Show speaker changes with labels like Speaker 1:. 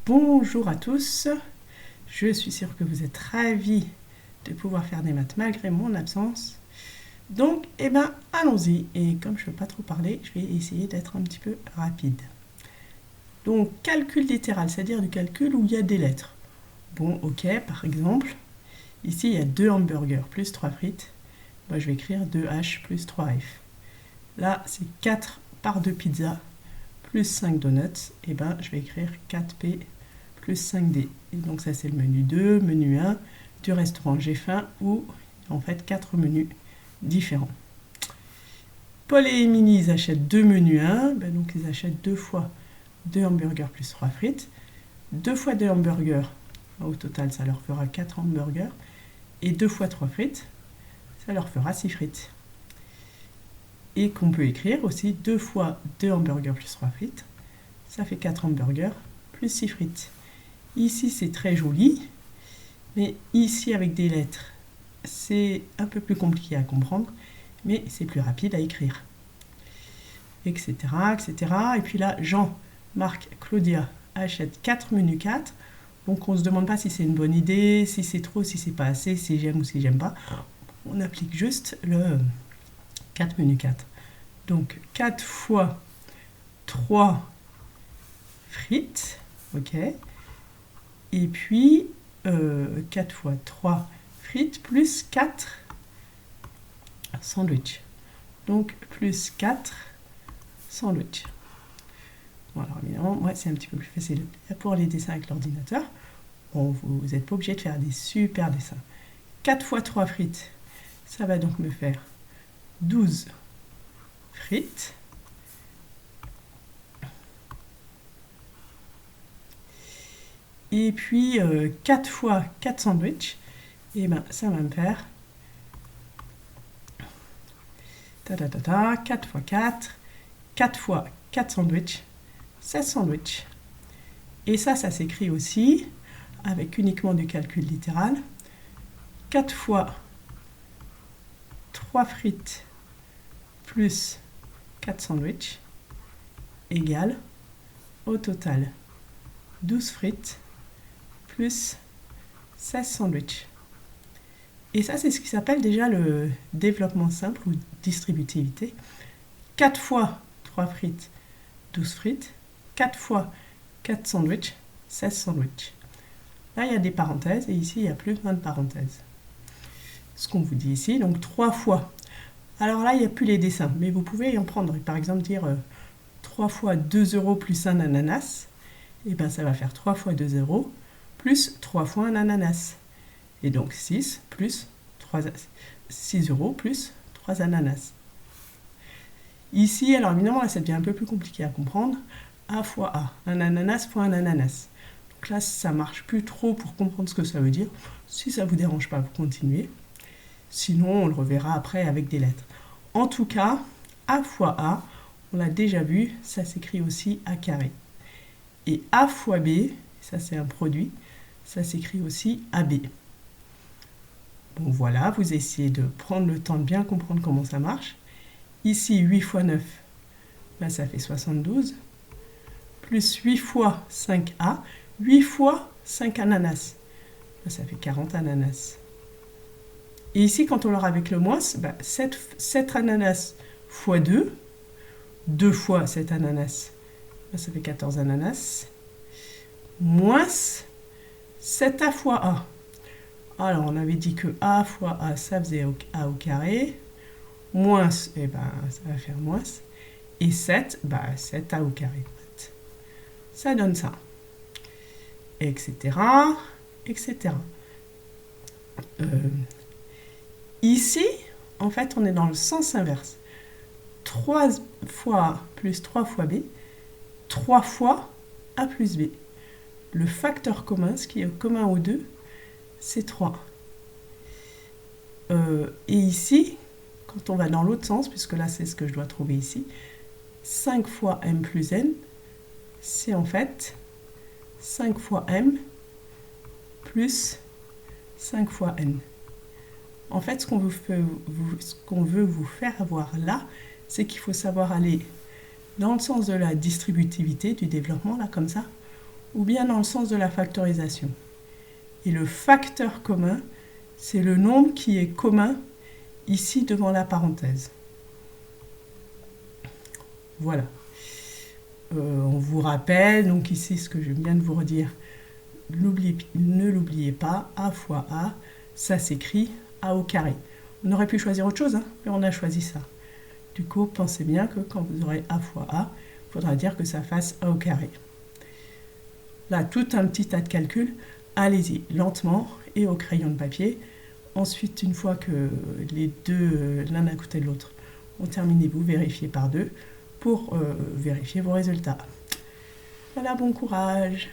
Speaker 1: Bonjour à tous, je suis sûre que vous êtes ravis de pouvoir faire des maths malgré mon absence. Donc, allons-y. Et comme je ne veux pas trop parler, je vais essayer d'être un petit peu rapide. Donc, calcul littéral, c'est-à-dire du calcul où il y a des lettres. Bon, ok, par exemple, ici il y a 2 hamburgers plus 3 frites. Moi, je vais écrire 2H plus 3F. Là, c'est 4 parts de pizza plus 5 donuts. Et je vais écrire 4P plus 5D. Et donc ça, c'est le menu 2, menu 1 du restaurant J'ai faim, où en fait 4 menus différents. Paul et Émilie, ils achètent 2 menus 1. Donc ils achètent 2 fois 2 hamburgers plus 3 frites. 2 fois 2 hamburgers, au total, ça leur fera 4 hamburgers. Et 2 fois 3 frites, ça leur fera 6 frites. Et qu'on peut écrire aussi 2 fois 2 hamburgers plus 3 frites, ça fait 4 hamburgers plus 6 frites. Ici, c'est très joli, mais ici, avec des lettres, c'est un peu plus compliqué à comprendre, mais c'est plus rapide à écrire. Etc., etc. Et puis là, Jean, Marc, Claudia achètent 4 menus 4. Donc on ne se demande pas si c'est une bonne idée, si c'est trop, si c'est pas assez, si j'aime ou si j'aime pas. On applique juste le 4 menus 4. Donc 4 fois 3 frites, ok. Et puis 4 fois 3 frites plus 4 sandwichs. Donc plus 4 sandwichs. Bon, alors évidemment, moi c'est un petit peu plus facile pour les dessins avec l'ordinateur. Bon, vous n'êtes pas obligé de faire des super dessins. 4 fois 3 frites, ça va donc me faire 12 frites. Et puis 4 fois 4 sandwichs, et ça va me faire 4 fois 4, 4 fois 4 sandwichs, 16 sandwichs. Et ça s'écrit aussi avec uniquement du calcul littéral. 4 fois 3 frites plus 4 sandwichs égale au total 12 frites plus 16 sandwichs. Et ça, c'est ce qui s'appelle déjà le développement simple ou distributivité. 4 fois 3 frites, 12 frites. 4 fois 4 sandwichs, 16 sandwichs. Là, il y a des parenthèses et ici, il n'y a plus de parenthèses. Ce qu'on vous dit ici, donc 3 fois. Alors là, il n'y a plus les dessins, mais vous pouvez en prendre. Par exemple, dire 3 fois 2 € plus un ananas. Et ça va faire 3 fois 2 € plus 3 fois un ananas. Et donc 6 plus 6 € plus 3 ananas. Ici, alors évidemment, là, ça devient un peu plus compliqué à comprendre. A fois A, un ananas fois un ananas. Donc là, ça marche plus trop pour comprendre ce que ça veut dire. Si ça ne vous dérange pas, vous continuez. Sinon, on le reverra après avec des lettres. En tout cas, A fois A, on l'a déjà vu, ça s'écrit aussi A carré. Et A fois B, ça c'est un produit, ça s'écrit aussi AB. Bon voilà, vous essayez de prendre le temps de bien comprendre comment ça marche. Ici, 8 fois 9, ça fait 72. Plus 8 fois 5A, 8 fois 5 ananas. Ça fait 40 ananas. Et ici, quand on l'aura avec le moins, 7 ananas fois 2, 2 fois 7 ananas, ça fait 14 ananas, moins 7A fois A. Alors, on avait dit que A fois A, ça faisait A au carré, moins, ça va faire moins, et 7, 7A au carré. Ça donne ça, etc., etc. Ici, en fait, on est dans le sens inverse. 3 fois A plus 3 fois B, 3 fois A plus B. Le facteur commun, ce qui est commun aux deux, c'est 3. Et ici, quand on va dans l'autre sens, puisque là, c'est ce que je dois trouver ici, 5 fois M plus N, c'est en fait 5 fois M plus 5 fois N. En fait, ce qu'on veut vous faire voir là, c'est qu'il faut savoir aller dans le sens de la distributivité, du développement, là, comme ça, ou bien dans le sens de la factorisation. Et le facteur commun, c'est le nombre qui est commun ici devant la parenthèse. Voilà. On vous rappelle, donc ici ce que je viens de vous redire, ne l'oubliez pas, A fois A, ça s'écrit A au carré. On aurait pu choisir autre chose, hein, mais on a choisi ça. Du coup, pensez bien que quand vous aurez A fois A, il faudra dire que ça fasse A au carré. Là, tout un petit tas de calculs, allez-y lentement et au crayon de papier. Ensuite, une fois que les deux, l'un à côté de l'autre, ont terminé, vous vérifiez par deux pour vérifier vos résultats. Voilà, bon courage!